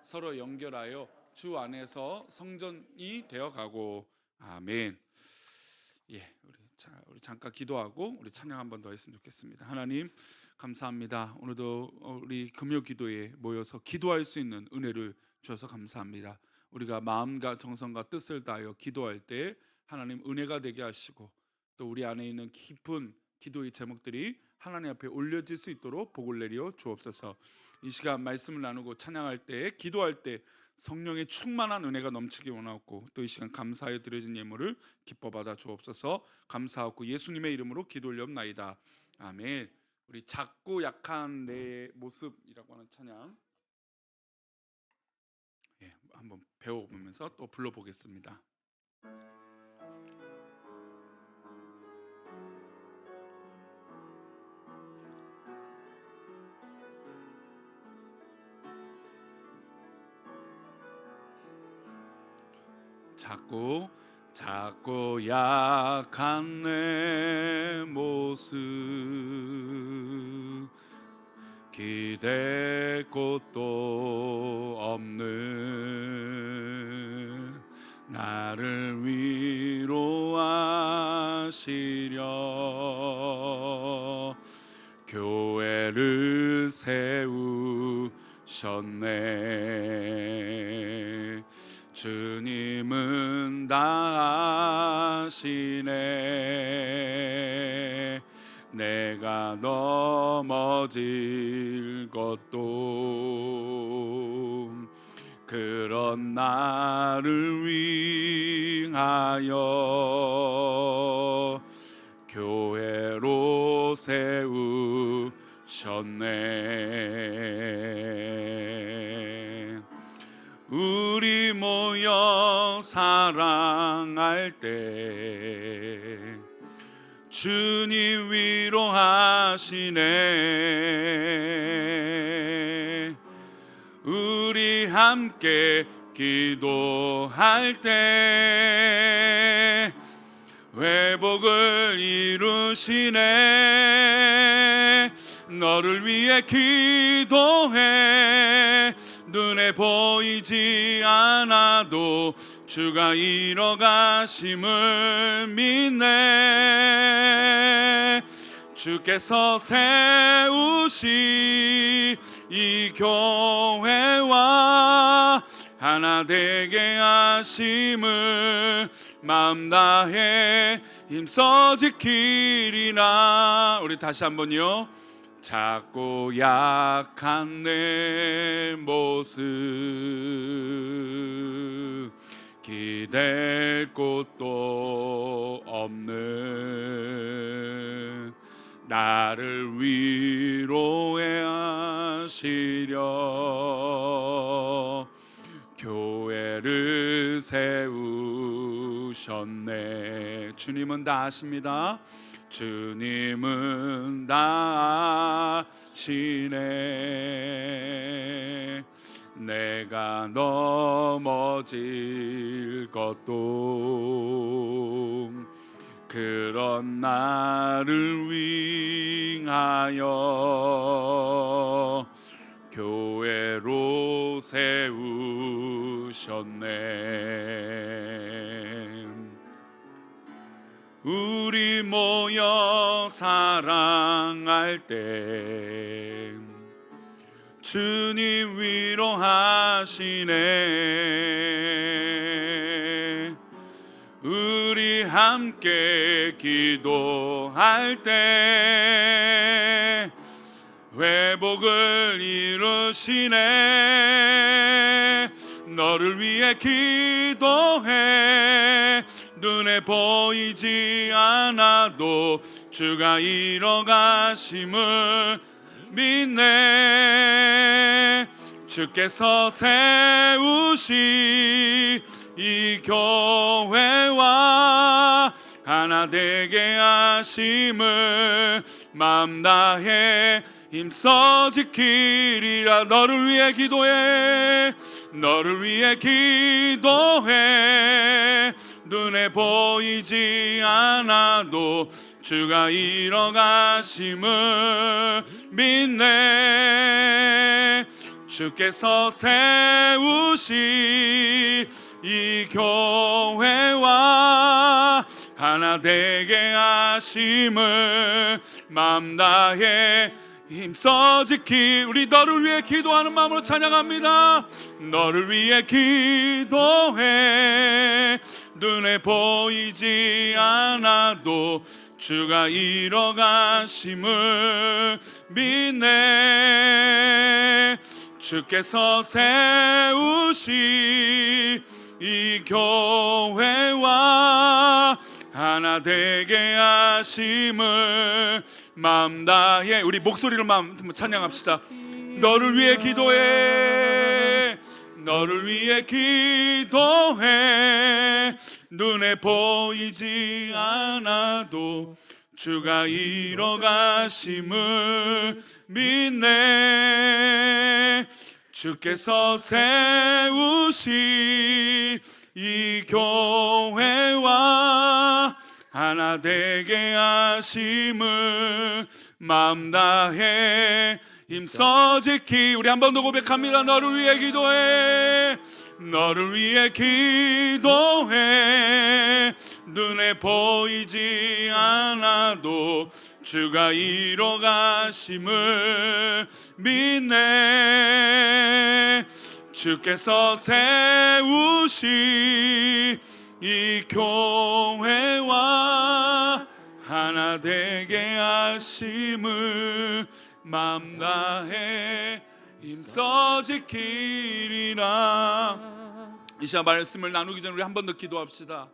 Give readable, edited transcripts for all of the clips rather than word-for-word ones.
서로 연결하여 주 안에서 성전이 되어가고. 아멘. 우리 잠깐 기도하고 우리 찬양 한 번 더 했으면 좋겠습니다. 하나님 감사합니다. 오늘도 우리 금요 기도에 모여서 기도할 수 있는 은혜를 주셔서 감사합니다. 우리가 마음과 정성과 뜻을 다하여 기도할 때 하나님 은혜가 되게 하시고, 또 우리 안에 있는 깊은 기도의 제목들이 하나님 앞에 올려질 수 있도록 복을 내려 주옵소서. 이 시간 말씀을 나누고 찬양할 때, 기도할 때 성령의 충만한 은혜가 넘치기 원하옵고, 또 이 시간 감사하여 드려진 예물을 기뻐 받아 주옵소서. 감사하고 예수님의 이름으로 기도 올려옵나이다. 아멘. 우리 작고 약한 내 모습이라고 하는 찬양 한번 배워보면서 또 불러보겠습니다. 작고 약한 내 모습, 기댈 곳도 없는 나를 위로하시려 교회를 세우셨네. 주님은 다 아시네. 내가 넘어질 것도 그런 나를 위하여 교회로 세우셨네. 우리 모여 사랑할 때 주님 위로하시네. 우리 함께 기도할 때 회복을 이루시네. 너를 위해 기도해. 눈에 보이지 않아도 주가 이뤄가심을 믿네. 주께서 세우시 이 교회와 하나 되게 하심을 마음 다해 힘써 지키리라. 우리 다시 한번요. 작고 약한 내 모습, 기댈 곳도 없는 나를 위로해 하시려 교회를 세우셨네. 주님은 다 아십니다. 주님은 다 아시네. 내가 넘어질 것도 그런 나를 위하여 교회로 세우셨네. 우리 모여 사랑할 때 주님 위로하시네. 우리 함께 기도할 때 회복을 이루시네. 너를 위해 기도해. 눈에 보이지 않아도 주가 이뤄가심을 믿네. 주께서 세우시 이 교회와 하나 되게 하심을 마음 다해 힘써 지키리라. 너를 위해 기도해. 너를 위해 기도해. 눈에 보이지 않아도 주가 이뤄가심을 믿네. 주께서 세우신 이 교회와 하나 되게 하심을 마음 다해 힘써 지키. 우리 너를 위해 기도하는 마음으로 찬양합니다. 너를 위해 기도해. 눈에 보이지 않아도 주가 이뤄가심을 믿네. 주께서 세우신 이 교회와 하나 되게 하심을 마음 다해. 우리 목소리로 마음 찬양합시다. 너를 위해 기도해. 너를 위해 기도해. 눈에 보이지 않아도 주가 이뤄가심을 믿네. 주께서 세우신 이 교회와 하나 되게 하심을 마음 다해 힘써 지키. 우리 한 번 더 고백합니다. 너를 위해 기도해. 너를 위해 기도해. 눈에 보이지 않아도 주가 이뤄가심을 믿네. 주께서 세우신 이 교회와 하나 되게 하심을 마음 다해 힘써 지키리라. 이 시간 말씀을 나누기 전에 우리 한 번 더 기도합시다.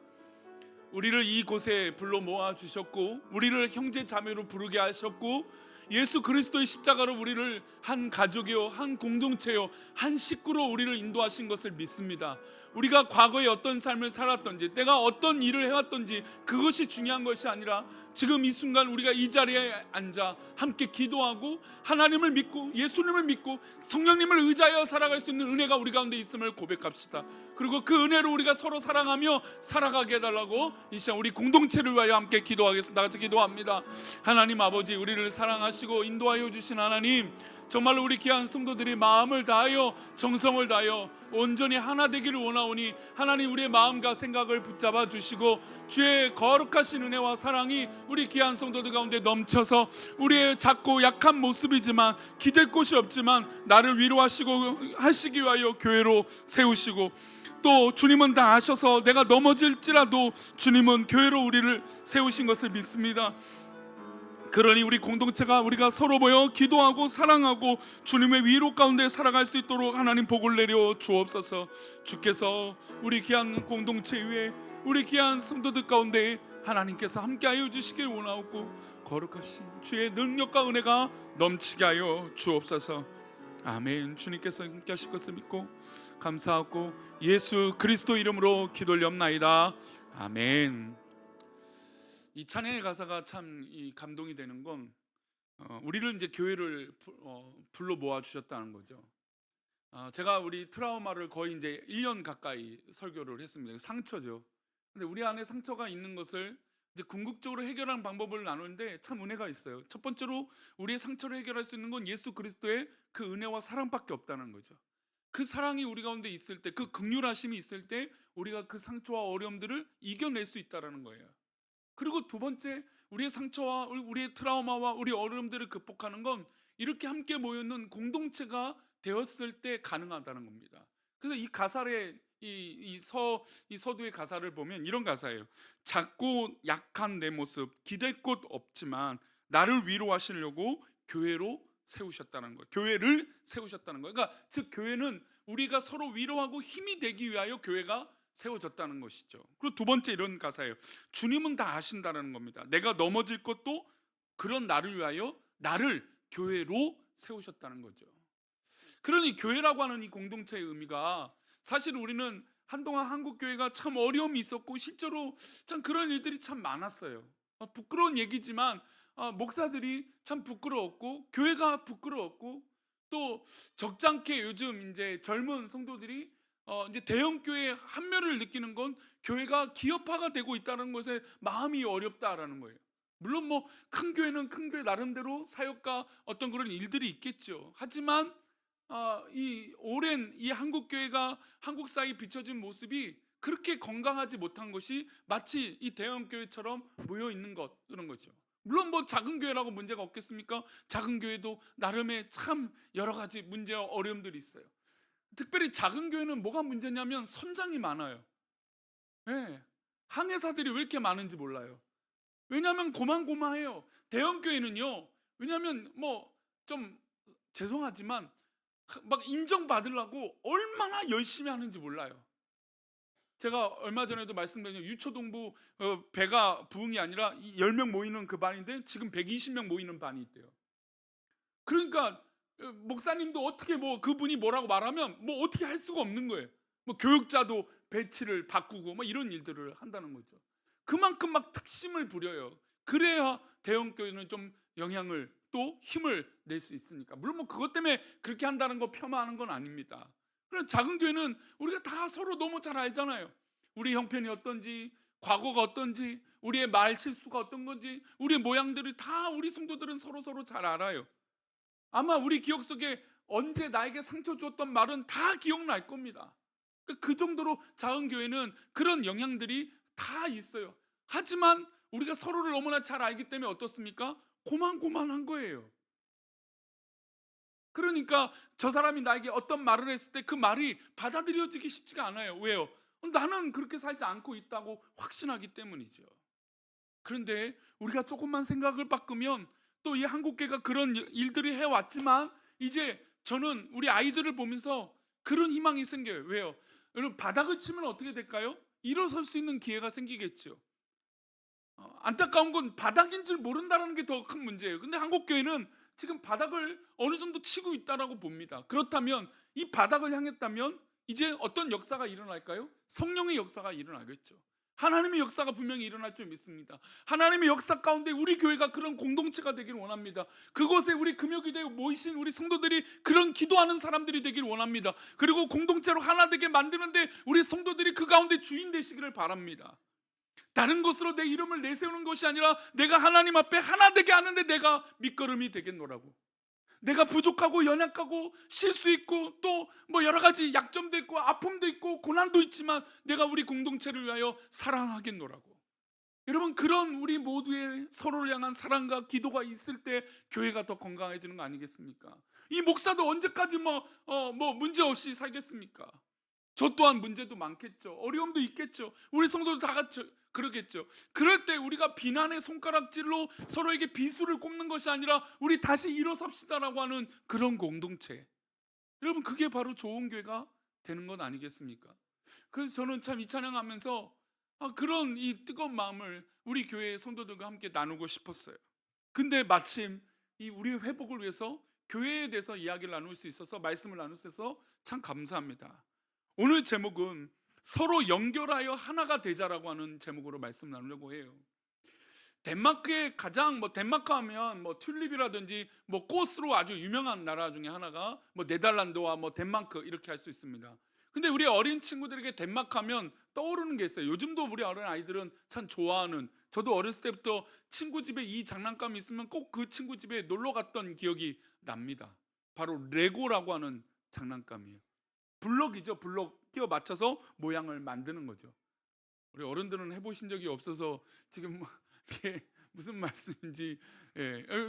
우리를 이곳에 불러 모아 주셨고 우리를 형제 자매로 부르게 하셨고 예수 그리스도의 십자가로 우리를 한 가족이요 한 공동체요 한 식구로 우리를 인도하신 것을 믿습니다. 우리가 과거에 어떤 삶을 살았던지 내가 어떤 일을 해왔던지 그것이 중요한 것이 아니라 지금 이 순간 우리가 이 자리에 앉아 함께 기도하고 하나님을 믿고 예수님을 믿고 성령님을 의지하여 살아갈 수 있는 은혜가 우리 가운데 있음을 고백합시다. 그리고 그 은혜로 우리가 서로 사랑하며 살아가게 해달라고 이 시간 우리 공동체를 위하여 함께 기도하겠습니다. 같이 기도합니다. 하나님 아버지, 우리를 사랑하시고 인도하여 주신 하나님, 정말로 우리 귀한 성도들이 마음을 다하여 정성을 다하여 온전히 하나 되기를 원하오니 하나님 우리의 마음과 생각을 붙잡아 주시고 주의 거룩하신 은혜와 사랑이 우리 귀한 성도들 가운데 넘쳐서 우리의 작고 약한 모습이지만 기댈 곳이 없지만 나를 위로하시고 하시기 위하여 교회로 세우시고 또 주님은 다 아셔서 내가 넘어질지라도 주님은 교회로 우리를 세우신 것을 믿습니다. 그러니 우리 공동체가 우리가 서로 모여 기도하고 사랑하고 주님의 위로 가운데 살아갈 수 있도록 하나님 복을 내려 주옵소서. 주께서 우리 귀한 공동체 위에 우리 귀한 성도들 가운데 하나님께서 함께하여 주시길 원하옵고 거룩하신 주의 능력과 은혜가 넘치게 하여 주옵소서. 아멘. 주님께서 함께하실 것을 믿고 감사하고 예수 그리스도 이름으로 기도올리옵나이다. 아멘. 이 찬양의 가사가 참 감동이 되는 건 우리를 이제 교회를 불러 모아 주셨다는 거죠. 제가 우리 트라우마를 거의 이제 1년 가까이 설교를 했습니다. 상처죠. 근데 우리 안에 상처가 있는 것을 이제 궁극적으로 해결하는 방법을 나누는데 참 은혜가 있어요. 첫 번째로 우리의 상처를 해결할 수 있는 건 예수 그리스도의 그 은혜와 사랑밖에 없다는 거죠. 그 사랑이 우리 가운데 있을 때, 그 긍휼하심이 있을 때 우리가 그 상처와 어려움들을 이겨낼 수 있다는 거예요. 그리고 두 번째, 우리의 상처와 우리의 트라우마와 우리 어려움들을 극복하는 건 이렇게 함께 모여있는 공동체가 되었을 때 가능하다는 겁니다. 그래서 이 가사의 이 서두의 가사를 보면 이런 가사예요. 작고 약한 내 모습 기댈 곳 없지만 나를 위로하시려고 교회로 세우셨다는 거예요. 교회를 세우셨다는 거예요. 그러니까 즉 교회는 우리가 서로 위로하고 힘이 되기 위하여 교회가 세워졌다는 것이죠. 그리고 두 번째 이런 가사예요. 주님은 다 아신다는 겁니다. 내가 넘어질 것도 그런 나를 위하여 나를 교회로 세우셨다는 거죠. 그러니 교회라고 하는 이 공동체의 의미가 사실 우리는 한동안 한국교회가 참 어려움이 있었고 실제로 참 그런 일들이 참 많았어요. 부끄러운 얘기지만 목사들이 참 부끄러웠고 교회가 부끄러웠고 또 적잖게 요즘 이제 젊은 성도들이 이제 대형 교회의 한멸을 느끼는 건 교회가 기업화가 되고 있다는 것에 마음이 어렵다라는 거예요. 물론 뭐 큰 교회는 큰 교회 나름대로 사역과 어떤 그런 일들이 있겠죠. 하지만 이 오랜 이 한국 교회가 한국 사회에 비춰진 모습이 그렇게 건강하지 못한 것이 마치 이 대형 교회처럼 모여 있는 것, 그런 거죠. 물론 뭐 작은 교회라고 문제가 없겠습니까? 작은 교회도 나름의 참 여러 가지 문제와 어려움들이 있어요. 특별히 작은 교회는 뭐가 문제냐면 선장이 많아요. 예. 항해사들이 왜 이렇게 많은지 몰라요. 왜냐하면 고만고만해요. 대형 교회는요. 왜냐하면 뭐 좀 죄송하지만 막 인정받으려고 얼마나 열심히 하는지 몰라요. 제가 얼마 전에도 말씀드린 유초동부 배가 부흥이 아니라 10명 모이는 그 반인데 지금 120명 모이는 반이 있대요. 그러니까 목사님도 어떻게 뭐 그분이 뭐라고 말하면 뭐 어떻게 할 수가 없는 거예요. 뭐 교육자도 배치를 바꾸고 뭐 이런 일들을 한다는 거죠. 그만큼 막 특심을 부려요. 그래야 대형 교회는 좀 영향을 또 힘을 낼 수 있으니까. 물론 뭐 그것 때문에 그렇게 한다는 거 폄하하는 건 아닙니다. 그런 작은 교회는 우리가 다 서로 너무 잘 알잖아요. 우리 형편이 어떤지, 과거가 어떤지, 우리의 말 실수가 어떤 건지, 우리의 모양들이 다 우리 성도들은 서로 잘 알아요. 아마 우리 기억 속에 언제 나에게 상처 주었던 말은 다 기억날 겁니다. 그 정도로 작은 교회는 그런 영향들이 다 있어요. 하지만 우리가 서로를 너무나 잘 알기 때문에 어떻습니까? 고만고만한 거예요. 그러니까 저 사람이 나에게 어떤 말을 했을 때 그 말이 받아들여지기 쉽지가 않아요. 왜요? 나는 그렇게 살지 않고 있다고 확신하기 때문이죠. 그런데 우리가 조금만 생각을 바꾸면 또 이 한국교회가 그런 일들이 해왔지만 이제 저는 우리 아이들을 보면서 그런 희망이 생겨요. 왜요? 여러분 바닥을 치면 어떻게 될까요? 일어설 수 있는 기회가 생기겠죠. 안타까운 건 바닥인 줄 모른다는 게 더 큰 문제예요. 근데 한국교회는 지금 바닥을 어느 정도 치고 있다라고 봅니다. 그렇다면 이 바닥을 향했다면 이제 어떤 역사가 일어날까요? 성령의 역사가 일어나겠죠. 하나님의 역사가 분명히 일어날 줄 믿습니다. 하나님의 역사 가운데 우리 교회가 그런 공동체가 되기를 원합니다. 그곳에 우리 금요기도에 모이신 우리 성도들이 그런 기도하는 사람들이 되기를 원합니다. 그리고 공동체로 하나 되게 만드는데 우리 성도들이 그 가운데 주인 되시기를 바랍니다. 다른 것으로 내 이름을 내세우는 것이 아니라 내가 하나님 앞에 하나 되게 하는데 내가 밑거름이 되겠노라고. 내가 부족하고 연약하고 실수 있고 또 뭐 여러 가지 약점도 있고 아픔도 있고 고난도 있지만 내가 우리 공동체를 위하여 사랑하겠노라고. 여러분 그런 우리 모두의 서로를 향한 사랑과 기도가 있을 때 교회가 더 건강해지는 거 아니겠습니까? 이 목사도 언제까지 뭐 문제 없이 살겠습니까? 저 또한 문제도 많겠죠. 어려움도 있겠죠. 우리 성도들 다 같이 그러겠죠. 그럴 때 우리가 비난의 손가락질로 서로에게 비수를 꼽는 것이 아니라 우리 다시 일어섭시다라고 하는 그런 공동체. 여러분 그게 바로 좋은 교회가 되는 것 아니겠습니까? 그래서 저는 참 이 찬양하면서 그런 이 뜨거운 마음을 우리 교회 성도들과 함께 나누고 싶었어요. 근데 마침 이 우리 회복을 위해서 교회에 대해서 이야기를 나눌 수 있어서 말씀을 나눌 수 있어서 참 감사합니다. 오늘 제목은 서로 연결하여 하나가 되자라고 하는 제목으로 말씀 나누려고 해요. 덴마크의 가장 덴마크 하면 튤립이라든지 꽃으로 아주 유명한 나라 중에 하나가 네덜란드와 덴마크 이렇게 할 수 있습니다. 근데 우리 어린 친구들에게 덴마크 하면 떠오르는 게 있어요. 요즘도 우리 어린 아이들은 참 좋아하는, 저도 어렸을 때부터 친구 집에 이 장난감이 있으면 꼭 그 친구 집에 놀러 갔던 기억이 납니다. 바로 레고라고 하는 장난감이에요. 블럭이죠. 블럭 끼워 맞춰서 모양을 만드는 거죠. 우리 어른들은 해보신 적이 없어서 지금 이게 무슨 말씀인지,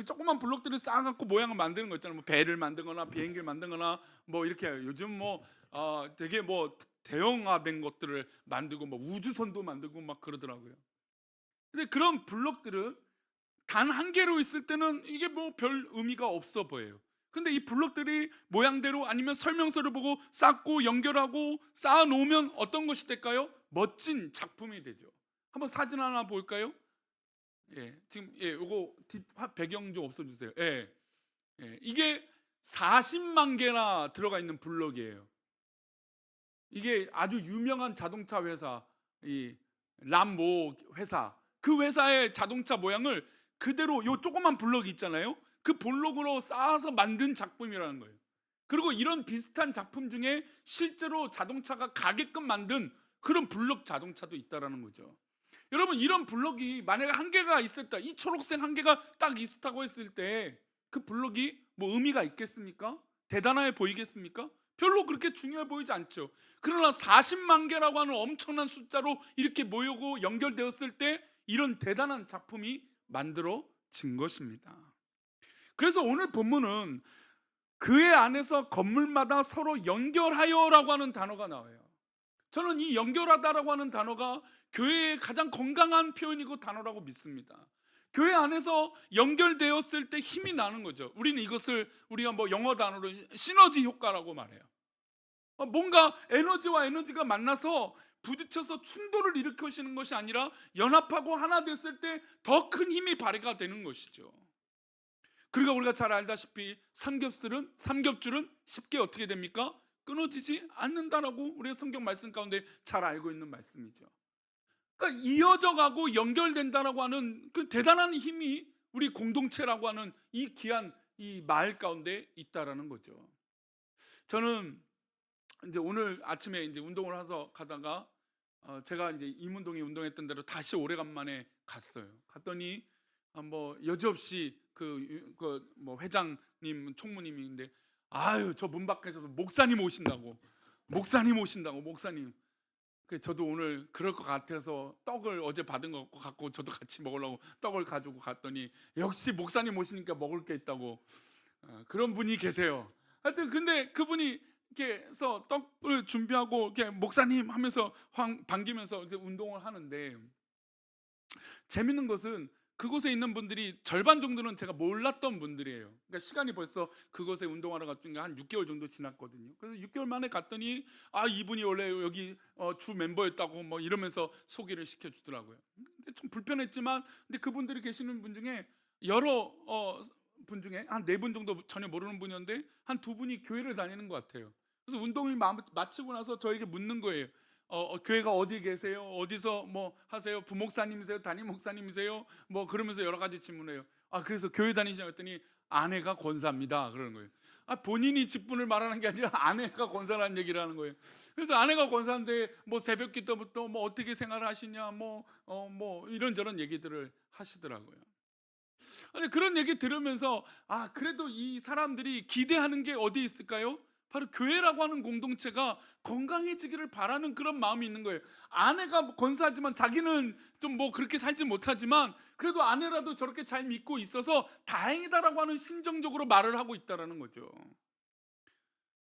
조그만 블럭들을 쌓아갖고 모양을 만드는 거 있잖아요. 배를 만들거나 비행기를 만들거나 이렇게 요즘 되게 대형화된 것들을 만들고 우주선도 만들고 막 그러더라고요. 근데 그런 블럭들은 단 한 개로 있을 때는 이게 별 의미가 없어 보여요. 근데 이 블럭들이 모양대로 아니면 설명서를 보고 쌓고 연결하고 쌓아 놓으면 어떤 것이 될까요? 멋진 작품이 되죠. 한번 사진 하나 볼까요? 지금 요거 뒷 배경 좀 없애 주세요. 이게 40만 개나 들어가 있는 블럭이에요. 이게 아주 유명한 자동차 회사, 이 람보 회사, 그 회사의 자동차 모양을 그대로 요 조그만 블럭 있잖아요. 그 블럭으로 쌓아서 만든 작품이라는 거예요. 그리고 이런 비슷한 작품 중에 실제로 자동차가 가게끔 만든 그런 블럭 자동차도 있다라는 거죠. 여러분 이런 블럭이 만약에 한 개가 있을 때, 이 초록색 한 개가 딱 있었다고 했을 때 그 블럭이 의미가 있겠습니까? 대단해 보이겠습니까? 별로 그렇게 중요해 보이지 않죠. 그러나 40만 개라고 하는 엄청난 숫자로 이렇게 모이고 연결되었을 때 이런 대단한 작품이 만들어진 것입니다. 그래서 오늘 본문은 그의 안에서 건물마다 서로 연결하여라고 하는 단어가 나와요. 저는 이 연결하다라고 하는 단어가 교회의 가장 건강한 표현이고 단어라고 믿습니다. 교회 안에서 연결되었을 때 힘이 나는 거죠. 우리는 이것을 우리가 뭐 영어 단어로 시너지 효과라고 말해요. 뭔가 에너지와 에너지가 만나서 부딪혀서 충돌을 일으키시는 것이 아니라 연합하고 하나 됐을 때 더 큰 힘이 발휘가 되는 것이죠. 그러니까 우리가 잘 알다시피 삼겹줄은 쉽게 어떻게 됩니까? 끊어지지 않는다라고 우리가 성경 말씀 가운데 잘 알고 있는 말씀이죠. 그러니까 이어져 가고 연결된다라고 하는 그 대단한 힘이 우리 공동체라고 하는 이 귀한 이 마을 가운데 있다라는 거죠. 저는 이제 오늘 아침에 이제 운동을 해서 가다가 제가 이제 임운동에 운동했던 대로 다시 오래간만에 갔어요. 갔더니 뭐 여지없이 뭐 회장님 총무님인데 아유 저 문 밖에서 목사님 오신다고. 그래서 저도 오늘 그럴 것 같아서 떡을 어제 받은 거 갖고 저도 같이 먹으려고 떡을 가지고 갔더니 역시 목사님 오시니까 먹을 게 있다고 그런 분이 계세요. 하여튼 근데 그분이 이렇게 해서 떡을 준비하고 이렇게 목사님 하면서 반기면서 이렇게 운동을 하는데 재밌는 것은 그곳에 있는 분들이 절반 정도는 제가 몰랐던 분들이에요. 그러니까 시간이 벌써 그곳에 운동하러 갔던 게 한 6개월 정도 지났거든요. 그래서 6개월 만에 갔더니 이분이 원래 여기 주 멤버였다고 뭐 이러면서 소개를 시켜주더라고요. 근데 좀 불편했지만 근데 그분들이 계시는 분 중에 여러 분 중에 한 4분 정도 전혀 모르는 분이었는데 한 2분이 교회를 다니는 것 같아요. 그래서 운동을 마치고 나서 저에게 묻는 거예요. 교회가 어디 계세요? 어디서 뭐 하세요? 부목사님이세요? 담임 목사님이세요? 뭐 그러면서 여러 가지 질문해요. 그래서 교회 다니시냐고 했더니 아내가 권사입니다. 그러는 거예요. 본인이 직분을 말하는 게 아니라 아내가 권사라는 얘기를 하는 거예요. 그래서 아내가 권사인데 뭐 새벽 기도부터 뭐 어떻게 생활을 하시냐 뭐 이런저런 얘기들을 하시더라고요. 그런 얘기 들으면서 그래도 이 사람들이 기대하는 게 어디 있을까요? 바로 교회라고 하는 공동체가 건강해지기를 바라는 그런 마음이 있는 거예요. 아내가 권사하지만 자기는 좀 뭐 그렇게 살지 못하지만 그래도 아내라도 저렇게 잘 믿고 있어서 다행이다라고 하는 심정적으로 말을 하고 있다라는 거죠.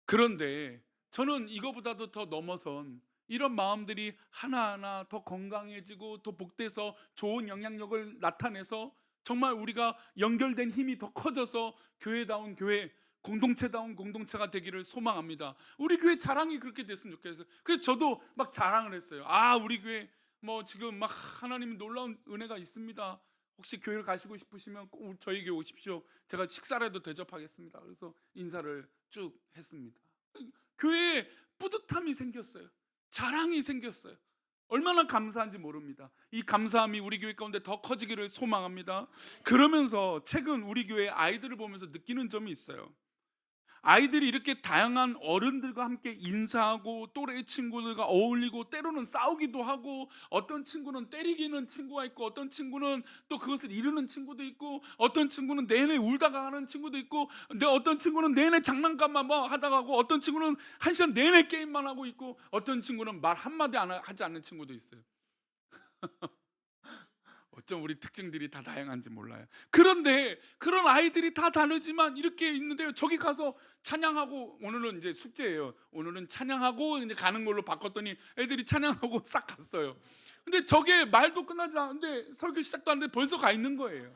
그런데 저는 이거보다도 더 넘어선 이런 마음들이 하나하나 더 건강해지고 더 복돼서 좋은 영향력을 나타내서 정말 우리가 연결된 힘이 더 커져서 교회다운 교회, 공동체다운 공동체가 되기를 소망합니다. 우리 교회 자랑이 그렇게 됐으면 좋겠어요. 그래서 저도 막 자랑을 했어요. 우리 교회 뭐 지금 막 하나님 놀라운 은혜가 있습니다. 혹시 교회를 가시고 싶으시면 꼭 저희 교회 오십시오. 제가 식사라도 대접하겠습니다. 그래서 인사를 쭉 했습니다. 교회에 뿌듯함이 생겼어요. 자랑이 생겼어요. 얼마나 감사한지 모릅니다. 이 감사함이 우리 교회 가운데 더 커지기를 소망합니다. 그러면서 최근 우리 교회 아이들을 보면서 느끼는 점이 있어요. 아이들이 이렇게 다양한 어른들과 함께 인사하고 또래 친구들과 어울리고 때로는 싸우기도 하고 어떤 친구는 때리기는 친구가 있고 어떤 친구는 또 그것을 이루는 친구도 있고 어떤 친구는 내내 울다가 하는 친구도 있고 근데 어떤 친구는 내내 장난감만 뭐 하다가 하고 어떤 친구는 1시간 내내 게임만 하고 있고 어떤 친구는 말 한마디 하지 않는 친구도 있어요. 어쩜 우리 특징들이 다 다양한지 몰라요. 그런데 그런 아이들이 다 다르지만 이렇게 있는데요. 저기 가서 찬양하고 오늘은 이제 숙제예요. 오늘은 찬양하고 이제 가는 걸로 바꿨더니 애들이 찬양하고 싹 갔어요. 근데 저게 말도 끝나지 않는데 설교 시작도 안 돼 벌써 가 있는 거예요.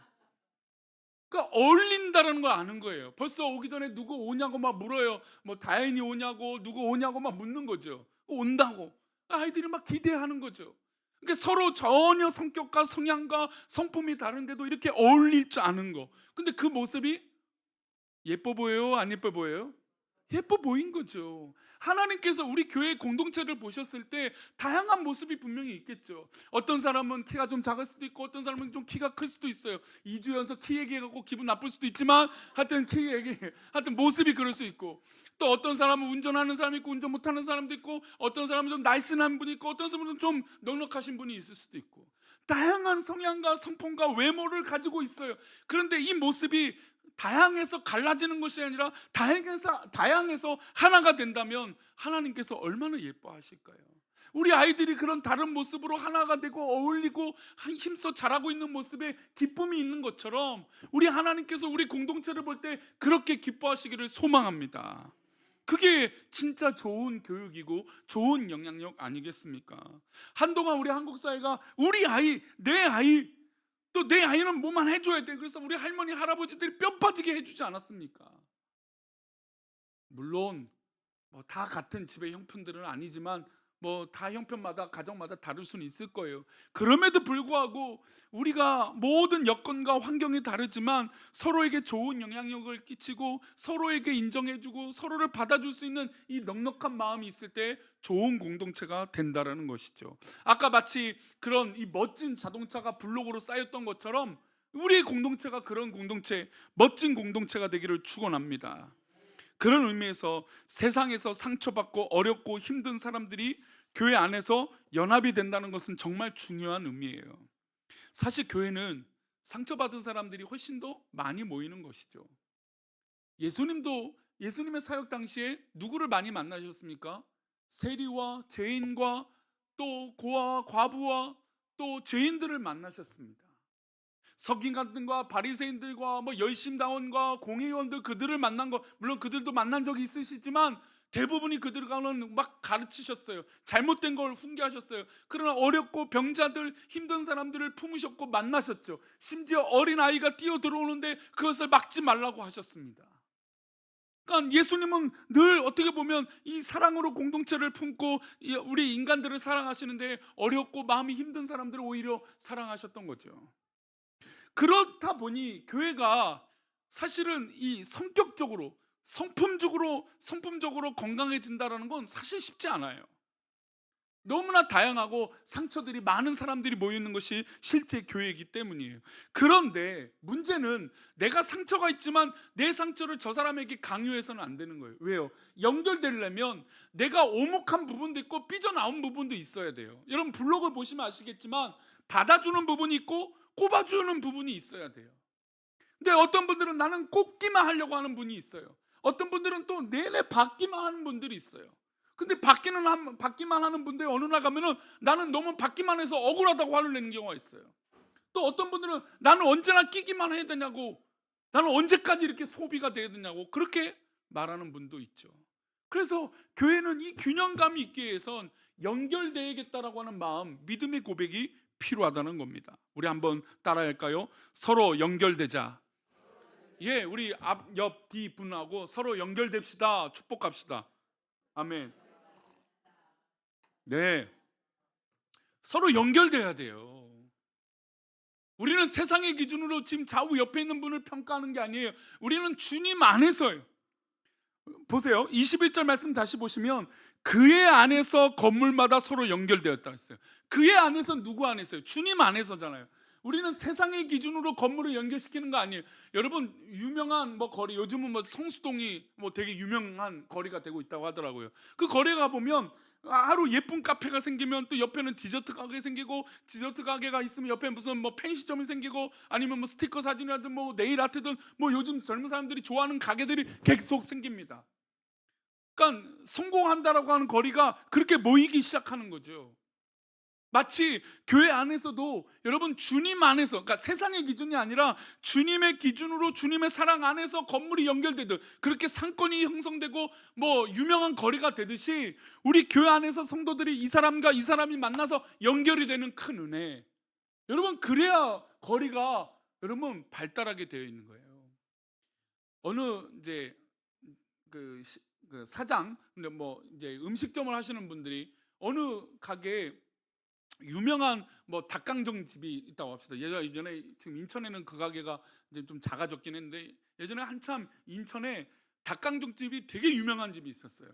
그러니까 어울린다라는 걸 아는 거예요. 벌써 오기 전에 누구 오냐고 막 물어요. 뭐 다현이 오냐고 누구 오냐고 막 묻는 거죠. 온다고. 아이들이 막 기대하는 거죠. 그러니까 서로 전혀 성격과 성향과 성품이 다른데도 이렇게 어울릴 줄 아는 거. 근데 그 모습이 예뻐 보여요? 안 예뻐 보여요? 예뻐 보인 거죠. 하나님께서 우리 교회 공동체를 보셨을 때 다양한 모습이 분명히 있겠죠. 어떤 사람은 키가 좀 작을 수도 있고 어떤 사람은 좀 키가 클 수도 있어요. 2주 연속 키 얘기해갖고 기분 나쁠 수도 있지만 하여튼 하여튼 모습이 그럴 수 있고 또 어떤 사람은 운전하는 사람이 있고 운전 못하는 사람도 있고 어떤 사람은 좀 날씬한 분이 있고 어떤 사람은 좀 넉넉하신 분이 있을 수도 있고 다양한 성향과 성품과 외모를 가지고 있어요. 그런데 이 모습이 다양해서 갈라지는 것이 아니라 다양해서 하나가 된다면 하나님께서 얼마나 예뻐하실까요? 우리 아이들이 그런 다른 모습으로 하나가 되고 어울리고 힘써 자라고 있는 모습에 기쁨이 있는 것처럼 우리 하나님께서 우리 공동체를 볼 때 그렇게 기뻐하시기를 소망합니다. 그게 진짜 좋은 교육이고 좋은 영향력 아니겠습니까? 한동안 우리 한국 사회가 우리 아이, 내 아이, 또 내 아이는 뭐만 해줘야 돼. 그래서 우리 할머니 할아버지들이 뼈 빠지게 해주지 않았습니까? 물론 뭐 다 같은 집의 형편들은 아니지만 뭐 다 형편마다 가정마다 다를 수는 있을 거예요. 그럼에도 불구하고 우리가 모든 여건과 환경이 다르지만 서로에게 좋은 영향력을 끼치고 서로에게 인정해주고 서로를 받아줄 수 있는 이 넉넉한 마음이 있을 때 좋은 공동체가 된다라는 것이죠. 아까 마치 그런 이 멋진 자동차가 블록으로 쌓였던 것처럼 우리의 공동체가 그런 공동체, 멋진 공동체가 되기를 축원합니다. 그런 의미에서 세상에서 상처받고 어렵고 힘든 사람들이 교회 안에서 연합이 된다는 것은 정말 중요한 의미예요. 사실 교회는 상처받은 사람들이 훨씬 더 많이 모이는 것이죠. 예수님의 사역 당시에 누구를 많이 만나셨습니까? 세리와 죄인과 또 고아와 과부와 또 죄인들을 만나셨습니다. 서기관들과 바리새인들과 뭐 열심당원과 공회의원들, 그들을 만난 거, 물론 그들도 만난 적이 있으시지만 대부분이 그들과는 막 가르치셨어요. 잘못된 걸 훈계하셨어요. 그러나 어렵고 병자들, 힘든 사람들을 품으셨고 만나셨죠. 심지어 어린 아이가 뛰어 들어오는데 그것을 막지 말라고 하셨습니다. 그러니까 예수님은 늘 어떻게 보면 이 사랑으로 공동체를 품고 우리 인간들을 사랑하시는데 어렵고 마음이 힘든 사람들을 오히려 사랑하셨던 거죠. 그렇다 보니 교회가 사실은 이 성격적으로 성품적으로 건강해진다는 건 사실 쉽지 않아요. 너무나 다양하고 상처들이 많은 사람들이 모여 있는 것이 실제 교회이기 때문이에요. 그런데 문제는 내가 상처가 있지만 내 상처를 저 사람에게 강요해서는 안 되는 거예요. 왜요? 연결되려면 내가 오목한 부분도 있고 삐져나온 부분도 있어야 돼요. 여러분 블록을 보시면 아시겠지만 받아주는 부분이 있고 꼽아주는 부분이 있어야 돼요. 근데 어떤 분들은 나는 꼽기만 하려고 하는 분이 있어요. 어떤 분들은 또 내내 받기만 하는 분들이 있어요. 근데 받기만 하는 분들 어느 날 가면은 나는 너무 받기만 해서 억울하다고 화를 내는 경우가 있어요. 또 어떤 분들은 나는 언제나 끼기만 해야 되냐고, 나는 언제까지 이렇게 소비가 돼야 되냐고 그렇게 말하는 분도 있죠. 그래서 교회는 이 균형감이 있기 위해선 연결되야겠다라고 하는 마음, 믿음의 고백이 필요하다는 겁니다. 우리 한번 따라할까요? 서로 연결되자. 예, 우리 앞, 옆, 뒤 분하고 서로 연결됩시다. 축복합시다. 아멘. 네, 서로 연결돼야 돼요. 우리는 세상의 기준으로 지금 좌우 옆에 있는 분을 평가하는 게 아니에요. 우리는 주님 안에서요. 보세요. 21절 말씀 다시 보시면 그의 안에서 건물마다 서로 연결되었다 했어요. 그의 안에서 누구 안에서요? 주님 안에서잖아요. 우리는 세상의 기준으로 건물을 연결시키는 거 아니에요. 여러분 유명한 뭐 거리, 요즘은 뭐 성수동이 뭐 되게 유명한 거리가 되고 있다고 하더라고요. 그 거리에 가 보면 하루 예쁜 카페가 생기면 또 옆에는 디저트 가게 생기고, 디저트 가게가 있으면 옆에 무슨 뭐 펜시점이 생기고, 아니면 뭐 스티커 사진이라든 뭐 네일 아트든 뭐 요즘 젊은 사람들이 좋아하는 가게들이 계속 생깁니다. 그러니까 성공한다라고 하는 거리가 그렇게 모이기 시작하는 거죠. 마치 교회 안에서도 여러분 주님 안에서, 그러니까 세상의 기준이 아니라 주님의 기준으로 주님의 사랑 안에서 건물이 연결되듯 그렇게 상권이 형성되고 뭐 유명한 거리가 되듯이 우리 교회 안에서 성도들이 이 사람과 이 사람이 만나서 연결이 되는 큰 은혜, 여러분 그래야 거리가 여러분 발달하게 되어 있는 거예요. 어느 이제 그 사장, 근데 뭐 이제 음식점을 하시는 분들이 어느 가게에 유명한 뭐 닭강정 집이 있다고 합시다. 예전에 지금 인천에는 그 가게가 이제 좀 작아졌긴 했는데 예전에 한참 인천에 닭강정 집이 되게 유명한 집이 있었어요.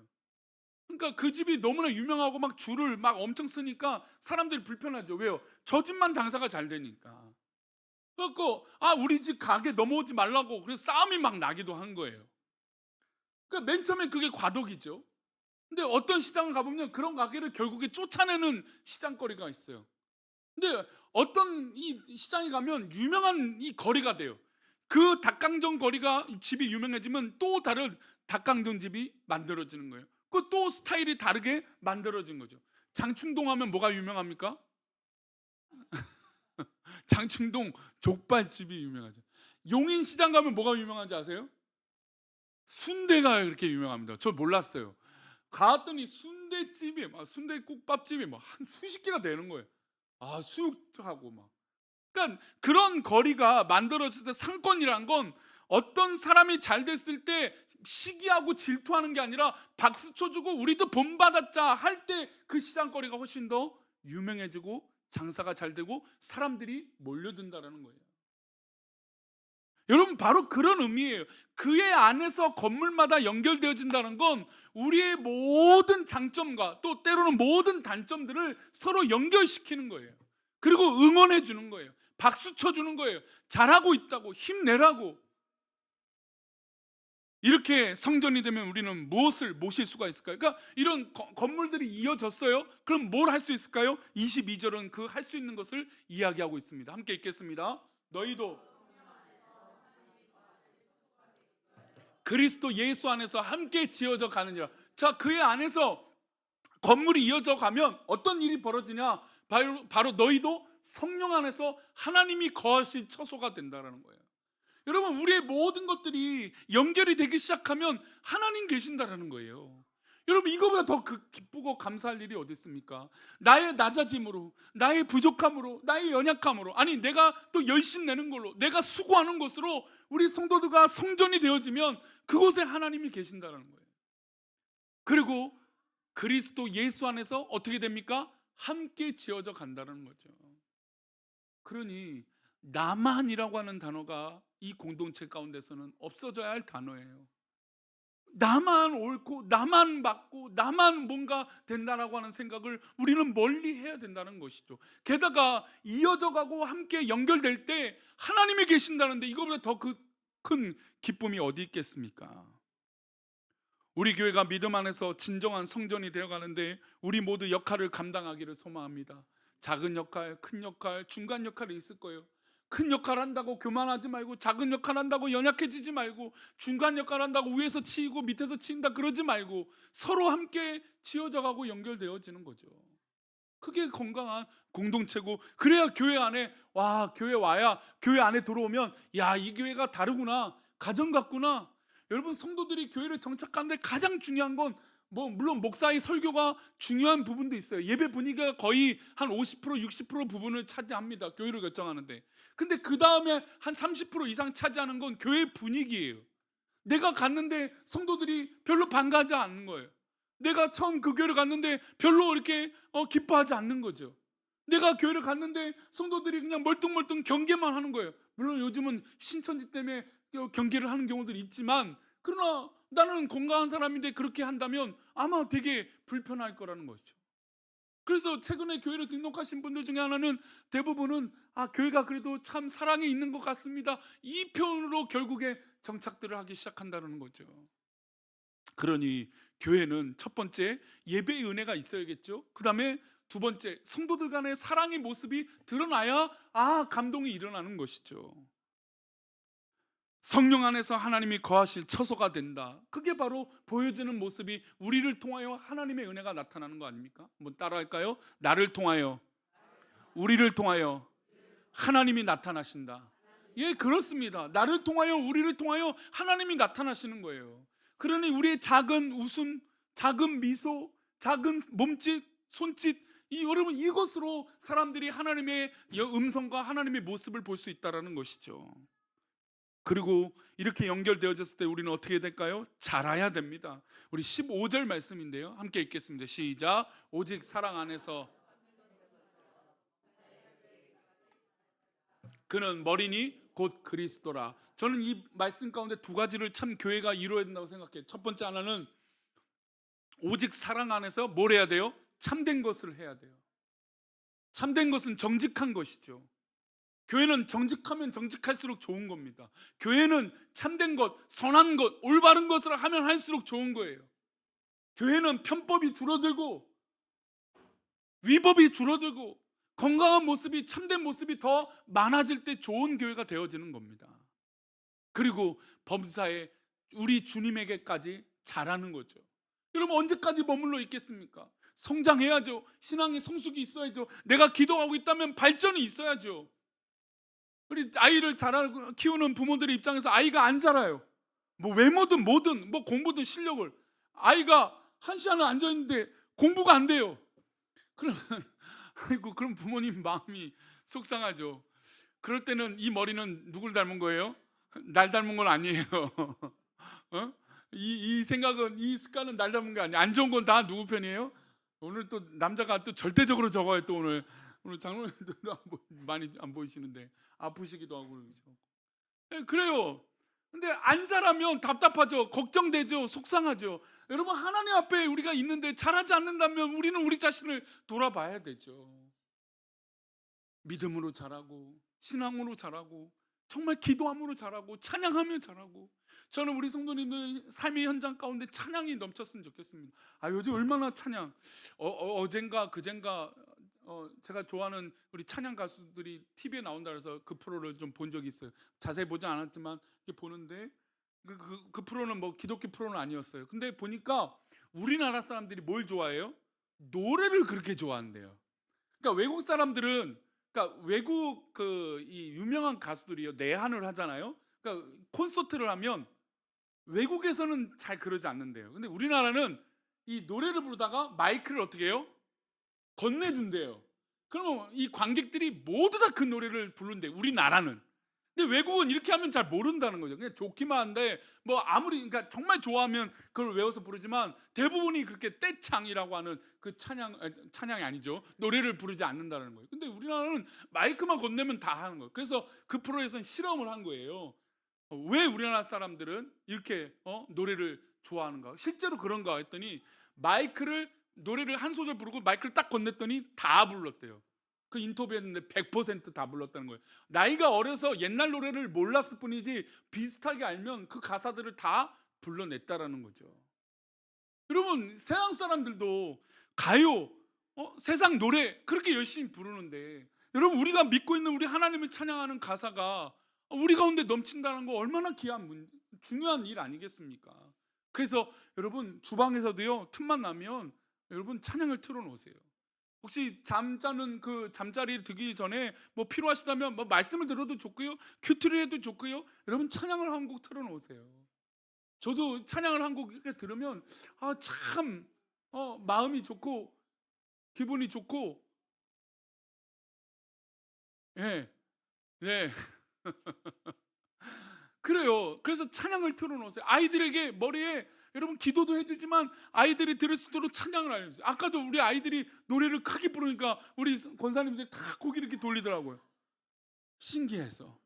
그러니까 그 집이 너무나 유명하고 막 줄을 막 엄청 쓰니까 사람들이 불편하죠. 왜요? 저 집만 장사가 잘 되니까. 그래갖고 우리 집 가게 넘어오지 말라고 그래서 싸움이 막 나기도 한 거예요. 그러니까 맨 처음에 그게 과도기죠. 근데 어떤 시장을 가보면 그런 가게를 결국에 쫓아내는 시장거리가 있어요. 근데 어떤 이 시장에 가면 유명한 이 거리가 돼요. 그 닭강정 거리가 집이 유명해지면 또 다른 닭강정 집이 만들어지는 거예요. 그 또 스타일이 다르게 만들어진 거죠. 장충동 하면 뭐가 유명합니까? 장충동 족발집이 유명하죠. 용인시장 가면 뭐가 유명한지 아세요? 순대가 그렇게 유명합니다. 저 몰랐어요. 갔더니 순대집이 막 순대국밥집이 막 한 수십 개가 되는 거예요. 아, 수육하고 막. 그러니까 그런 거리가 만들어졌을 때 상권이란 건 어떤 사람이 잘 됐을 때 시기하고 질투하는 게 아니라 박수 쳐주고 우리도 본받았자 할 때 그 시장거리가 훨씬 더 유명해지고 장사가 잘 되고 사람들이 몰려든다라는 거예요. 여러분, 바로 그런 의미예요. 그의 안에서 건물마다 연결되어진다는 건 우리의 모든 장점과 또 때로는 모든 단점들을 서로 연결시키는 거예요. 그리고 응원해 주는 거예요. 박수 쳐 주는 거예요. 잘하고 있다고, 힘내라고. 이렇게 성전이 되면 우리는 무엇을 모실 수가 있을까요? 그러니까 이런 건물들이 이어졌어요. 그럼 뭘 할 수 있을까요? 22절은 그 할 수 있는 것을 이야기하고 있습니다. 함께 읽겠습니다. 너희도 그리스도 예수 안에서 함께 지어져 가느니라. 자, 그의 안에서 건물이 이어져 가면 어떤 일이 벌어지냐? 바로 너희도 성령 안에서 하나님이 거하실 처소가 된다는 거예요. 여러분, 우리의 모든 것들이 연결이 되기 시작하면 하나님 계신다라는 거예요. 여러분, 이거보다 더 기쁘고 감사할 일이 어디 있습니까? 나의 낮아짐으로, 나의 부족함으로, 나의 연약함으로, 아니 내가 또 열심 내는 걸로, 내가 수고하는 것으로 우리 성도들과 성전이 되어지면 그곳에 하나님이 계신다는 거예요. 그리고 그리스도 예수 안에서 어떻게 됩니까? 함께 지어져 간다는 거죠. 그러니 나만이라고 하는 단어가 이 공동체 가운데서는 없어져야 할 단어예요. 나만 옳고 나만 맞고 나만 뭔가 된다라고 하는 생각을 우리는 멀리 해야 된다는 것이죠. 게다가 이어져 가고 함께 연결될 때 하나님이 계신다는데 이거보다 더 큰 기쁨이 어디 있겠습니까? 우리 교회가 믿음 안에서 진정한 성전이 되어가는데 우리 모두 역할을 감당하기를 소망합니다. 작은 역할, 큰 역할, 중간 역할이 있을 거예요. 큰 역할 한다고 교만하지 말고, 작은 역할 한다고 연약해지지 말고, 중간 역할 한다고 위에서 치이고 밑에서 치인다 그러지 말고 서로 함께 지어져 가고 연결되어지는 거죠. 그게 건강한 공동체고, 그래야 교회 안에 교회 와야, 교회 안에 들어오면 야, 이 교회가 다르구나, 가정 같구나. 여러분, 성도들이 교회를 정착하는데 가장 중요한 건 물론 목사의 설교가 중요한 부분도 있어요. 예배 분위기가 거의 한 50% 60% 부분을 차지합니다. 교회를 결정하는데. 근데 그 다음에 한 30% 이상 차지하는 건 교회 분위기예요. 내가 갔는데 성도들이 별로 반가워하지 않는 거예요. 내가 처음 그 교회를 갔는데 별로 이렇게 기뻐하지 않는 거죠. 내가 교회를 갔는데 성도들이 그냥 멀뚱멀뚱 경계만 하는 거예요. 물론 요즘은 신천지 때문에 경계를 하는 경우들이 있지만, 그러나 나는 건강한 사람인데 그렇게 한다면 아마 되게 불편할 거라는 거죠. 그래서 최근에 교회를 등록하신 분들 중에 하나는 대부분은 교회가 그래도 참 사랑이 있는 것 같습니다, 이 표현으로 결국에 정착들을 하기 시작한다는 거죠. 그러니 교회는 첫 번째 예배의 은혜가 있어야겠죠. 그 다음에 두 번째 성도들 간의 사랑의 모습이 드러나야 감동이 일어나는 것이죠. 성령 안에서 하나님이 거하실 처소가 된다. 그게 바로 보여지는 모습이 우리를 통하여 하나님의 은혜가 나타나는 거 아닙니까? 한번 따라할까요? 나를 통하여, 우리를 통하여 하나님이 나타나신다. 예, 그렇습니다. 나를 통하여, 우리를 통하여 하나님이 나타나시는 거예요. 그러니 우리의 작은 웃음, 작은 미소, 작은 몸짓, 손짓, 여러분, 이것으로 사람들이 하나님의 음성과 하나님의 모습을 볼 수 있다는 것이죠. 그리고 이렇게 연결되어졌을 때 우리는 어떻게 될까요? 자라야 됩니다. 우리 15절 말씀인데요, 함께 읽겠습니다. 시작. 오직 사랑 안에서 그는 머리니 곧 그리스도라. 저는 이 말씀 가운데 두 가지를 참 교회가 이루어야 된다고 생각해요. 첫 번째 하나는 오직 사랑 안에서 뭘 해야 돼요? 참된 것을 해야 돼요. 참된 것은 정직한 것이죠. 교회는 정직하면 정직할수록 좋은 겁니다. 교회는 참된 것, 선한 것, 올바른 것을 하면 할수록 좋은 거예요. 교회는 편법이 줄어들고 위법이 줄어들고 건강한 모습이, 참된 모습이 더 많아질 때 좋은 교회가 되어지는 겁니다. 그리고 범사에 우리 주님에게까지 자라는 거죠. 여러분 언제까지 머물러 있겠습니까? 성장해야죠. 신앙의 성숙이 있어야죠. 내가 기도하고 있다면 발전이 있어야죠. 우리 아이를 키우는 부모들의 입장에서 아이가 안 자라요. 뭐 외모든 뭐든 뭐 공부든 실력을, 아이가 한 시간을 앉아 있는데 공부가 안 돼요. 그러면 아이고, 그럼 부모님 마음이 속상하죠. 그럴 때는 이 머리는 누굴 닮은 거예요? 날 닮은 건 아니에요. 어? 이 생각은, 이 습관은 날 닮은 게 아니에요. 안 좋은 건 다 누구 편이에요? 오늘 또 남자가 또 절대적으로 적어요. 또 오늘 장로님도 많이 안 보이시는데 아프시기도 하고 그러죠. 네, 그래요. 근데 안 자라면 답답하죠. 걱정되죠. 속상하죠. 여러분 하나님 앞에 우리가 있는데 잘하지 않는다면 우리는 우리 자신을 돌아봐야 되죠. 믿음으로 자라고, 신앙으로 자라고, 정말 기도함으로 자라고, 찬양하며 자라고. 저는 우리 성도님들 삶의 현장 가운데 찬양이 넘쳤으면 좋겠습니다. 요즘 얼마나 찬양, 어젠가 그젠가 제가 좋아하는 우리 찬양 가수들이 TV에 나온다 그래서 그 프로를 좀 본 적이 있어요. 자세히 보지 않았지만 이렇게 보는데 그 프로는 뭐 기독교 프로는 아니었어요. 근데 보니까 우리나라 사람들이 뭘 좋아해요? 노래를 그렇게 좋아한대요. 그러니까 외국 사람들은, 그러니까 외국 이 유명한 가수들이요, 내한을 하잖아요. 그러니까 콘서트를 하면 외국에서는 잘 그러지 않는데요. 근데 우리나라는 이 노래를 부르다가 마이크를 어떻게 해요? 건네준대요. 그러면 이 관객들이 모두 다 그 노래를 부른대, 우리나라는. 근데 외국은 이렇게 하면 잘 모른다는 거죠. 그냥 좋기만 한데 뭐 아무리, 그러니까 정말 좋아하면 그걸 외워서 부르지만 대부분이 그렇게 떼창이라고 하는 그 찬양이 아니죠. 노래를 부르지 않는다는 거예요. 근데 우리나라는 마이크만 건네면 다 하는 거예요. 그래서 그 프로에서는 실험을 한 거예요. 왜 우리나라 사람들은 이렇게 노래를 좋아하는가? 실제로 그런가 했더니 노래를 한 소절 부르고 마이크를 딱 건넸더니 다 불렀대요. 그 인터뷰했는데 100% 다 불렀다는 거예요. 나이가 어려서 옛날 노래를 몰랐을 뿐이지 비슷하게 알면 그 가사들을 다 불러냈다라는 거죠. 여러분 세상 사람들도 가요, 세상 노래 그렇게 열심히 부르는데, 여러분 우리가 믿고 있는 우리 하나님을 찬양하는 가사가 우리 가운데 넘친다는 거 얼마나 중요한 일 아니겠습니까? 그래서 여러분 주방에서도요, 틈만 나면 여러분 찬양을 틀어놓으세요. 혹시 잠자는 그 잠자리에 들기 전에 뭐 필요하시다면 뭐 말씀을 들어도 좋고요, 큐티를 해도 좋고요, 여러분 찬양을 한 곡 틀어놓으세요. 저도 찬양을 한 곡 이렇게 들으면 참 마음이 좋고 기분이 좋고, 예, 네. 그래요. 그래서 찬양을 틀어놓으세요. 아이들에게 머리에, 여러분 기도도 해주지만 아이들이 들을 수 있도록 찬양을 알려주세요. 아까도 우리 아이들이 노래를 크게 부르니까 우리 권사님들이 다 고개 이렇게 돌리더라고요. 신기해서.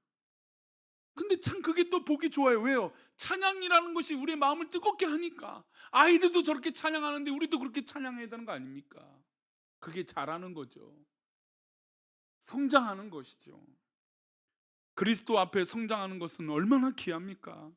근데 참 그게 또 보기 좋아요. 왜요? 찬양이라는 것이 우리의 마음을 뜨겁게 하니까. 아이들도 저렇게 찬양하는데 우리도 그렇게 찬양해야 되는 거 아닙니까? 그게 잘하는 거죠. 성장하는 것이죠. 그리스도 앞에 성장하는 것은 얼마나 귀합니까?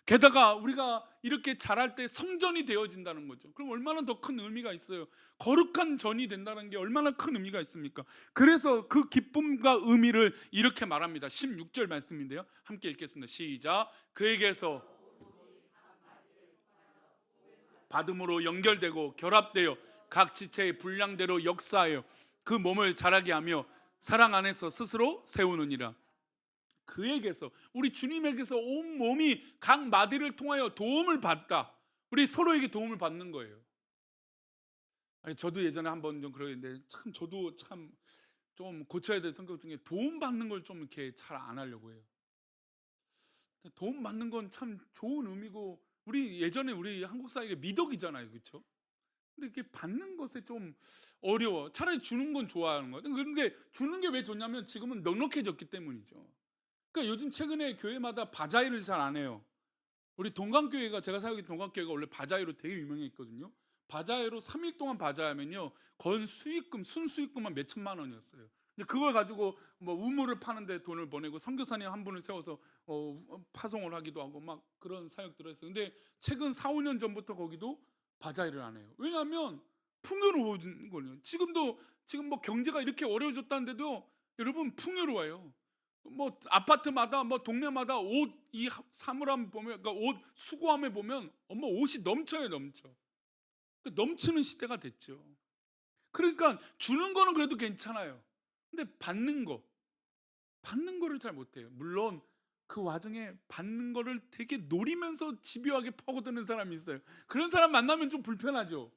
게다가 우리가 이렇게 자랄 때 성전이 되어진다는 거죠. 그럼 얼마나 더 큰 의미가 있어요. 거룩한 전이 된다는 게 얼마나 큰 의미가 있습니까? 그래서 그 기쁨과 의미를 이렇게 말합니다. 16절 말씀인데요, 함께 읽겠습니다. 시작. 그에게서 받음으로 연결되고 결합되어 각 지체의 분량대로 역사하여 그 몸을 자라게 하며 사랑 안에서 스스로 세우느니라. 그에게서, 우리 주님에게서 온 몸이 각 마디를 통하여 도움을 받다. 우리 서로에게 도움을 받는 거예요. 저도 예전에 한번 좀 그러는데 참 저도 참 좀 고쳐야 될 성격 중에 도움 받는 걸 좀 이렇게 잘 안 하려고 해요. 도움 받는 건 참 좋은 의미고, 우리 예전에 우리 한국 사회가 미덕이잖아요, 그렇죠? 근데 이렇게 받는 것에 좀 어려워. 차라리 주는 건 좋아하는 거예요. 그런데 주는 게 왜 좋냐면 지금은 넉넉해졌기 때문이죠. 그러니까 요즘 최근에 교회마다 바자회를 잘 안 해요. 우리 동강교회가, 제가 사역했던 동강교회가 원래 바자회로 되게 유명했거든요. 바자회로 3일 동안 바자하면요, 건 수익금, 순수익금만 몇 천만 원이었어요. 근데 그걸 가지고 뭐 우물을 파는데 돈을 보내고 선교사님 한 분을 세워서 파송을 하기도 하고 막 그런 사역들을 했어요. 근데 최근 4, 5년 전부터 거기도 바자회를 안 해요. 왜냐하면 풍요로운 거예요. 지금 뭐 경제가 이렇게 어려워졌다는데도 여러분 풍요로워요. 뭐 아파트마다 뭐 동네마다 옷 이 사물함 보면, 그러니까 옷 수거함에 보면 옷이 넘쳐요, 넘쳐. 그 넘치는 시대가 됐죠. 그러니까 주는 거는 그래도 괜찮아요. 근데 받는 거를 잘 못해요. 물론 그 와중에 받는 거를 되게 노리면서 집요하게 파고드는 사람이 있어요. 그런 사람 만나면 좀 불편하죠.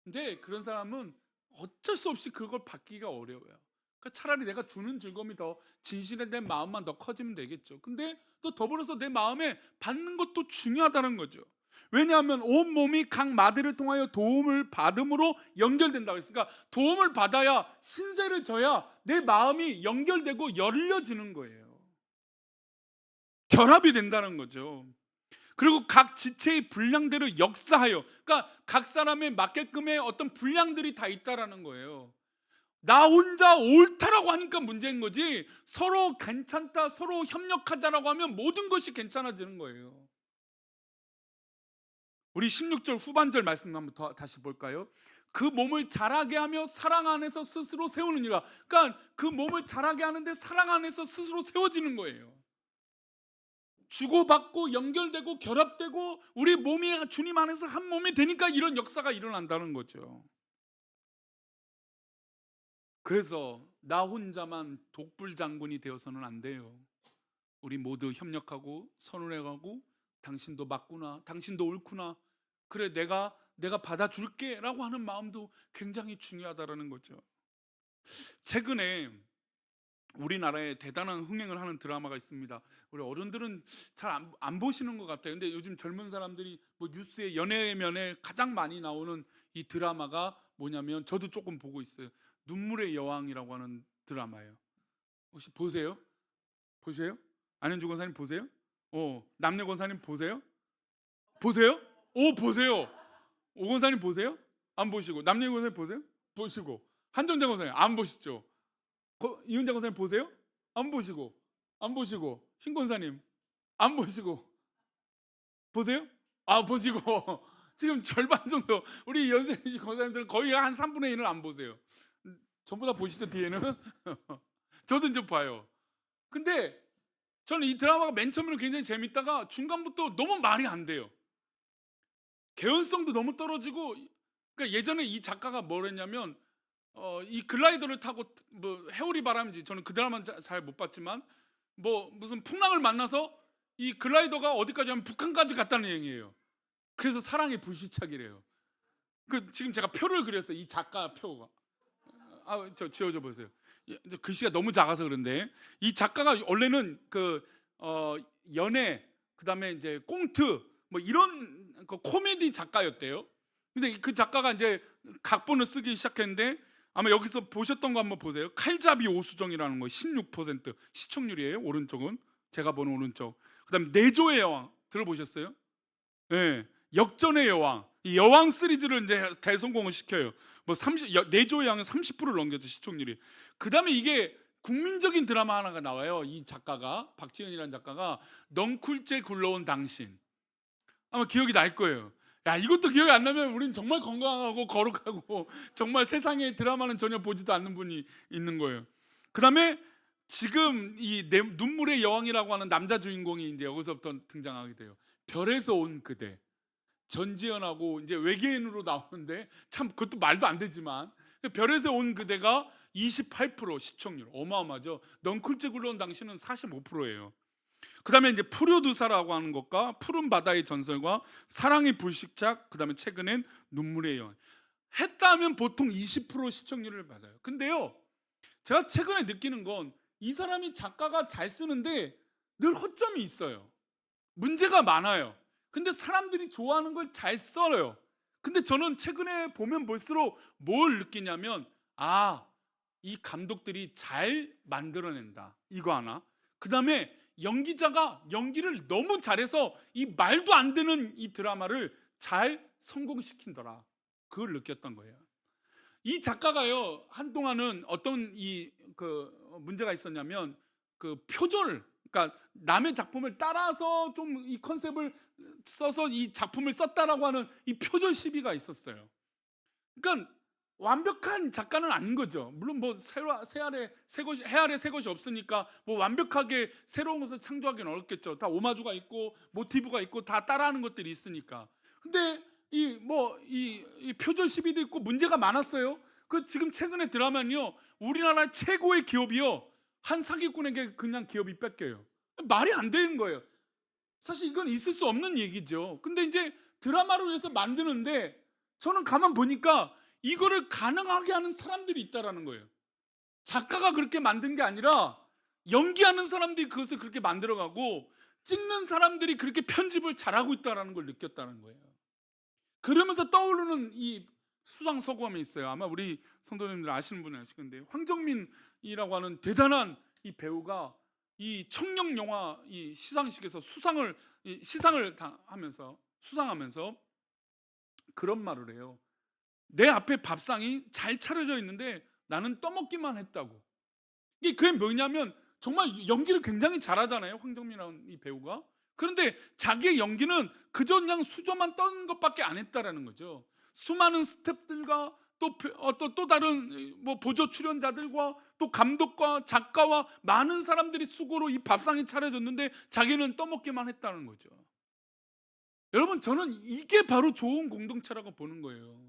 근데 그런 사람은 어쩔 수 없이 그걸 받기가 어려워요. 그러니까 차라리 내가 주는 즐거움이 더 진실에 내 마음만 더 커지면 되겠죠. 근데 또 더불어서 내 마음에 받는 것도 중요하다는 거죠. 왜냐하면 온 몸이 각 마디를 통하여 도움을 받음으로 연결된다고 했으니까, 도움을 받아야, 신세를 져야 내 마음이 연결되고 열려지는 거예요. 결합이 된다는 거죠. 그리고 각 지체의 분량대로 역사하여, 그러니까 각 사람의 맞게끔의 어떤 분량들이 다 있다라는 거예요. 나 혼자 옳다라고 하니까 문제인 거지, 서로 괜찮다, 서로 협력하자라고 하면 모든 것이 괜찮아지는 거예요. 우리 16절 후반절 말씀 한번 다시 볼까요? 그 몸을 자라게 하며 사랑 안에서 스스로 세우느니라. 그러니까 그 몸을 자라게 하는데 사랑 안에서 스스로 세워지는 거예요. 주고받고 연결되고 결합되고 우리 몸이 주님 안에서 한 몸이 되니까 이런 역사가 일어난다는 거죠. 그래서 나 혼자만 독불장군이 되어서는 안 돼요. 우리 모두 협력하고 선언해가고, 당신도 맞구나, 당신도 옳구나, 그래 내가 받아줄게 라고 하는 마음도 굉장히 중요하다는 거죠. 최근에 우리나라에 대단한 흥행을 하는 드라마가 있습니다. 우리 어른들은 잘 안 보시는 것 같아요. 근데 요즘 젊은 사람들이 뭐 뉴스에 연예면에 가장 많이 나오는 이 드라마가 뭐냐면, 저도 조금 보고 있어요. 눈물의 여왕이라고 하는 드라마예요. 혹시 보세요? 보세요? 안현주 권사님 보세요? 남녀 권사님 보세요? 보세요? 보세요. 오 권사님 보세요? 안 보시고, 남녀 권사님 보세요? 보시고, 한정자 권사님 안 보시죠? 이은자 권사님 보세요? 안 보시고, 안 보시고, 신 권사님 안 보시고, 보세요? 보시고. 지금 절반 정도 우리 연세이신 권사님들은 거의 한 3분의 1은 안 보세요. 전부 다 보시죠, 뒤에는. 저도 이제 봐요. 근데 저는 이 드라마가 맨 처음에는 굉장히 재밌다가 중간부터 너무 말이 안 돼요. 개연성도 너무 떨어지고. 그러니까 예전에 이 작가가 뭘 했냐면, 이 글라이더를 타고, 뭐 해오리 바람인지, 저는 그 드라마는 잘 못 봤지만, 뭐 무슨 풍랑을 만나서 이 글라이더가 어디까지 하면 북한까지 갔다는 얘기예요. 그래서 사랑의 불시착이래요. 지금 제가 표를 그렸어요. 이 작가 표가. 저 지워줘 보세요. 글씨가 너무 작아서 그런데, 이 작가가 원래는 연애, 그다음에 이제 꽁트, 뭐 이런 코미디 작가였대요. 근데 그 작가가 이제 각본을 쓰기 시작했는데, 아마 여기서 보셨던 거 한번 보세요. 칼잡이 오수정이라는 거 16% 시청률이에요. 오른쪽은 제가 보는 오른쪽. 그다음에 내조의 여왕 들어보셨어요? 네. 역전의 여왕, 이 여왕 시리즈를 이제 대성공을 시켜요. 뭐 내조의 여왕은 30%를 넘겼죠, 시청률이. 그다음에 이게 국민적인 드라마 하나가 나와요. 이 작가가, 박지은이라는 작가가, 넝쿨째 굴러온 당신. 아마 기억이 날 거예요. 야, 이것도 기억이 안 나면 우린 정말 건강하고 거룩하고 정말 세상에 드라마는 전혀 보지도 않는 분이 있는 거예요. 그다음에 지금 이 눈물의 여왕이라고 하는 남자 주인공이 이제 여기서부터 등장하게 돼요. 별에서 온 그대. 전지현하고 이제 외계인으로 나오는데, 참 그것도 말도 안 되지만, 별에서 온 그대가 28% 시청률, 어마어마하죠. 넝쿨째 굴러온 당신은 45%예요. 그 다음에 이제 프로두사라고 하는 것과 푸른 바다의 전설과 사랑의 불식착, 그 다음에 최근엔 눈물의 여왕 했다면 보통 20% 시청률을 받아요. 근데요, 제가 최근에 느끼는 건, 이 사람이 작가가 잘 쓰는데 늘 허점이 있어요. 문제가 많아요. 근데 사람들이 좋아하는 걸 잘 써요. 근데 저는 최근에 보면 볼수록 뭘 느끼냐면, 이 감독들이 잘 만들어낸다, 이거 하나. 그 다음에 연기자가 연기를 너무 잘해서 이 말도 안 되는 이 드라마를 잘 성공시킨더라, 그걸 느꼈던 거예요. 이 작가가요, 한동안은 어떤 문제가 있었냐면, 표절, 그러니까 남의 작품을 따라서 좀 이 컨셉을 써서 이 작품을 썼다라고 하는 이 표절 시비가 있었어요. 그러니까 완벽한 작가는 아닌 거죠. 물론 뭐 새 아래 새 것이 해 아래 새 것이 없으니까 뭐 완벽하게 새로운 것을 창조하기는 어렵겠죠. 다 오마주가 있고 모티브가 있고 다 따라하는 것들이 있으니까. 근데 이 표절 시비도 있고 문제가 많았어요. 그 지금 최근에 드라마는요, 우리나라 최고의 기업이요, 한 사기꾼에게 그냥 기업이 뺏겨요. 말이 안 되는 거예요. 사실 이건 있을 수 없는 얘기죠. 근데 이제 드라마를 위해서 만드는데 저는 가만 보니까 이거를 가능하게 하는 사람들이 있다라는 거예요. 작가가 그렇게 만든 게 아니라 연기하는 사람들이 그것을 그렇게 만들어가고 찍는 사람들이 그렇게 편집을 잘하고 있다라는 걸 느꼈다는 거예요. 그러면서 떠오르는 이 수상 소감이 있어요. 아마 우리 성도님들 아시는 분이 아실 건데, 황정민이라고 하는 대단한 이 배우가 이 청룡 영화 이 시상식에서 시상을 하면서 수상하면서 그런 말을 해요. 내 앞에 밥상이 잘 차려져 있는데 나는 떠먹기만 했다고. 이게 그게 뭐냐면, 정말 연기를 굉장히 잘하잖아요, 황정민이라는 이 배우가. 그런데 자기의 연기는 그저 그냥 수저만 떠는 것밖에 안 했다라는 거죠. 수많은 스태프들과 또 다른 뭐 보조 출연자들과 또 감독과 작가와 많은 사람들이 수고로 이 밥상이 차려졌는데 자기는 떠먹기만 했다는 거죠. 여러분, 저는 이게 바로 좋은 공동체라고 보는 거예요.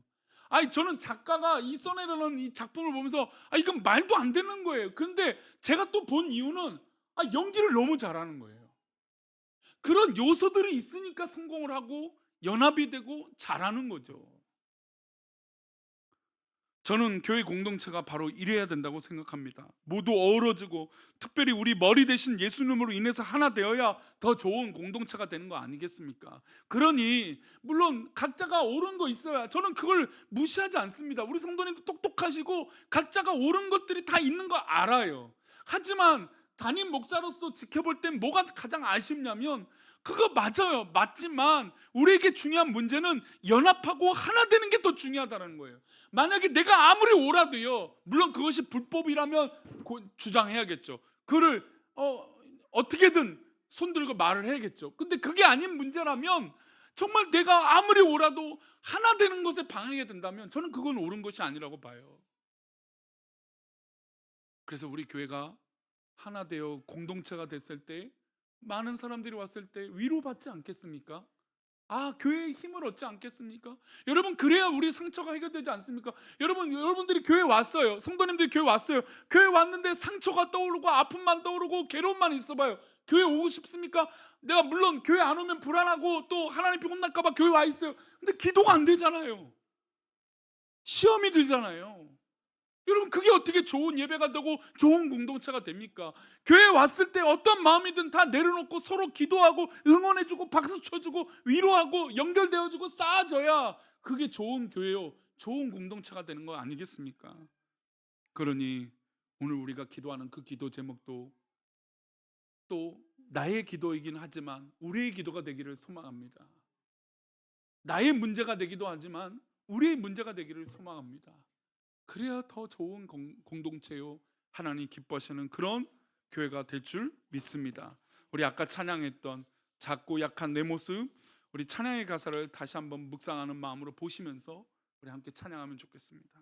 아니, 저는 작가가 이 써내려는 이 작품을 보면서 이건 말도 안 되는 거예요. 근데 제가 또 본 이유는 연기를 너무 잘하는 거예요. 그런 요소들이 있으니까 성공을 하고 연합이 되고 잘하는 거죠. 저는 교회 공동체가 바로 이래야 된다고 생각합니다. 모두 어우러지고 특별히 우리 머리 대신 예수님으로 인해서 하나 되어야 더 좋은 공동체가 되는 거 아니겠습니까? 그러니 물론 각자가 옳은 거 있어야, 저는 그걸 무시하지 않습니다. 우리 성도님도 똑똑하시고 각자가 옳은 것들이 다 있는 거 알아요. 하지만 담임 목사로서 지켜볼 땐 뭐가 가장 아쉽냐면, 그거 맞아요. 맞지만 우리에게 중요한 문제는 연합하고 하나 되는 게 더 중요하다는 거예요. 만약에 내가 아무리 옳아도요, 물론 그것이 불법이라면 주장해야겠죠. 그를 어떻게든 손들고 말을 해야겠죠. 근데 그게 아닌 문제라면, 정말 내가 아무리 옳아도 하나 되는 것에 방해가 된다면 저는 그건 옳은 것이 아니라고 봐요. 그래서 우리 교회가 하나 되어 공동체가 됐을 때, 많은 사람들이 왔을 때 위로받지 않겠습니까? 교회의 힘을 얻지 않겠습니까? 여러분, 그래야 우리 상처가 해결되지 않습니까? 여러분들이 교회 왔어요. 성도님들이 교회 왔어요. 교회 왔는데 상처가 떠오르고 아픔만 떠오르고 괴로움만 있어봐요. 교회 오고 싶습니까? 내가 물론 교회 안 오면 불안하고 또 하나님 앞에 혼날까 봐 교회 와 있어요. 근데 기도가 안 되잖아요. 시험이 들잖아요. 여러분, 그게 어떻게 좋은 예배가 되고 좋은 공동체가 됩니까? 교회에 왔을 때 어떤 마음이든 다 내려놓고 서로 기도하고 응원해주고 박수 쳐주고 위로하고 연결되어주고 쌓아져야 그게 좋은 교회요, 좋은 공동체가 되는 거 아니겠습니까? 그러니 오늘 우리가 기도하는 그 기도 제목도 또 나의 기도이긴 하지만 우리의 기도가 되기를 소망합니다. 나의 문제가 되기도 하지만 우리의 문제가 되기를 소망합니다. 그래야 더 좋은 공동체요, 하나님 기뻐하시는 그런 교회가 될 줄 믿습니다. 우리 아까 찬양했던 작고 약한 내 모습, 우리 찬양의 가사를 다시 한번 묵상하는 마음으로 보시면서 우리 함께 찬양하면 좋겠습니다.